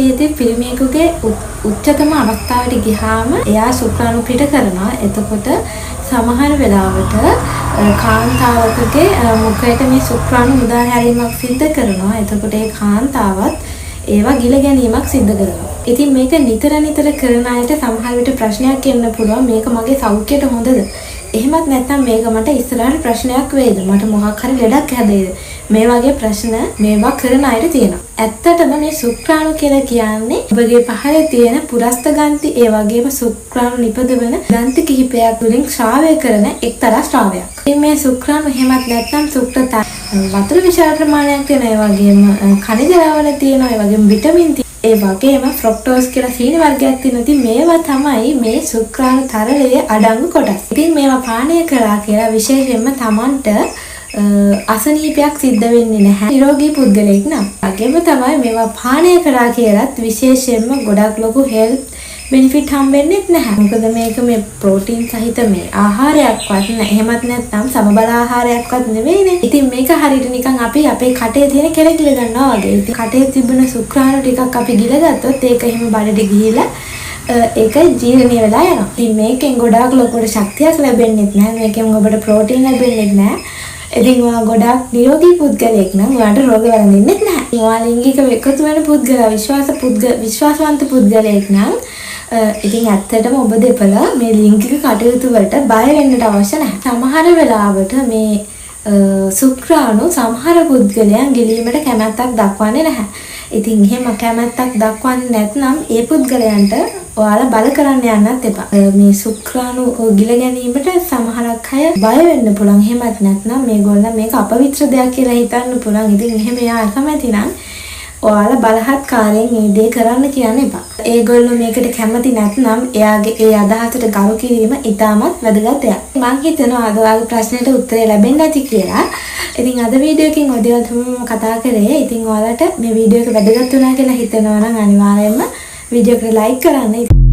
ඊයේ පිරිමියෙකුගේ උච්චතම අවස්ථාවට ගියාම එයා ශුක්‍රාණු පිට කරනවා. එතකොට සමහර වෙලාවට කාන්තාවකගේ මුඛයට මේ ශුක්‍රාණු මුදා හැරීමක් සිද්ධ කරනවා. එතකොට ඒ කාන්තාවත් ඒවා ගිල ගැනීමක් සිද්ධ කරනවා. ඉතින් මේක නිතර කරන අයට සමහර විට ප්‍රශ්නයක් එන්න පුළුවන්. මේක මගේ සෞඛ්‍යයට හොඳද? එහෙමත් නැත්නම් මේක මට ඉස්සරහට ප්‍රශ්නයක් වෙයිද? මට මොකක් හරි ලෙඩක් හැදෙයිද? මේ වගේ ප්‍රශ්න මේවා කරන අයට තියෙනවා. ඇත්තටම මේ ශුක්‍රාණු කියලා කියන්නේ ඔබගේ පහලේ තියෙන පුරස්ත ග්‍රන්ථි ඒ වගේම ශුක්‍රාණු නිපදවන ග්‍රන්ථි කිහිපයක් තුලින් ශ්‍රාවය කරන එක්තරා ශ්‍රාවයක්. ඉතින් මේ ශුක්‍රාණු එහෙමත් නැත්නම් ශුක්‍රතා වතුර විශාල ප්‍රමාණයක් තියෙන ඒ වගේම ඛනිජ ලවණ තියෙනවා ඒ වගේම විටමින් ඒ වගේම ෆ්‍රොක්ටෝස් කියලා සීනි වර්ගයක් තියෙනවා. ඉතින් මේවා තමයි මේ ශුක්‍රාණු තරලයේ අඩංගු කොටස්. ඉතින් මේවා පානය කළා කියලා විශේෂයෙන්ම Tamanට අසනීපයක් සිද්ධ වෙන්නේ නැහැ. නිරෝගී පුද්ගලයෙක් නම්. වගේම තමයි මේවා පානය කළා කියලත් විශේෂයෙන්ම ගොඩක් ලොකු හෙල්ත් බෙනිෆිට් හම්බෙන්නේ නැහැ. මොකද මේක මේ ප්‍රෝටීන් සහිත මේ ආහාරයක්වත් එහෙමත් නැත්නම් සමබල ආහාරයක්වත් නෙවෙයිනේ. ඉතින් මේක හරියට නිකන් අපි අපේ කටේ තියෙන කෙල ගිල ගන්නවා වගේ. ඉතින් කටේ තිබෙන ශුක්‍රාණු ටිකක් අපි ගිල ගත්තොත් ඒක එහෙම බඩට ගිහිලා ඒක ජීර්ණය වෙලා යනවා. ඉතින් මේකෙන් ගොඩාක් ලොකුට ශක්තියක් ලැබෙන්නේ නැහැ. මේකෙන් ඔබට ප්‍රෝටීන් ලැබෙන්නේ නැහැ. ඉතින් ඔයා ගොඩාක් නිරෝගී පුද්ගලයෙක් නම් ඔයාට රෝග වළඳින්නෙත් නැහැ. ඔයා ලිංගිකව එකතු වෙන පුද්ගලයා විශ්වාසවන්ත පුද්ගලයෙක් නම් ඉතින් ඇත්තටම ඔබ දෙපළ මේ ලිංගික කටයුතු වලට බය වෙන්නට අවශ්‍ය නැහැ. සමහර වෙලාවට මේ ශුක්‍රාණු සමහර පුද්ගලයන් ගිලීමට කැමැත්තක් දක්වන්නේ නැහැ. ඉතින් එහෙම කැමැත්තක් දක්වන්නේ නැත්නම් ඒ පුද්ගලයන්ට ඔයාලා බල කරන්න යන්නත් එපා. මේ ශුක්‍රාණු ගිල ගැනීමට සමහරක් අය බය වෙන්න පුළුවන්. එහෙමත් නැත්නම් මේගොල්ලන් මේක අපවිත්‍ර දෙයක් කියලා හිතන්න පුළුවන්. ඉතින් එහෙම යා කැමති නම් ඔයාලා බලහත්කාරයෙන් මේ දේ කරන්න කියන්න එපා. ඒගොල්ලෝ මේකට කැමති නැත්නම් එයාගේ ඒ අදහසට ගරු කිරීම ඉතාමත් වැදගත් දෙයක්. මම හිතනවා අද ඔයාගේ ප්‍රශ්නෙට උත්තරය ලැබෙන්න ඇති කියලා. ඉතින් අද වීඩියෝ එකකින් ඔය දේවල් තමයි මම කතා කරේ. ඉතින් ඔයාලට මේ වීඩියෝ එක වැදගත් වුණා කියලා හිතෙනවා නම් අනිවාර්යයෙන්ම වීඩියෝ එකට ලයික් කරන්න.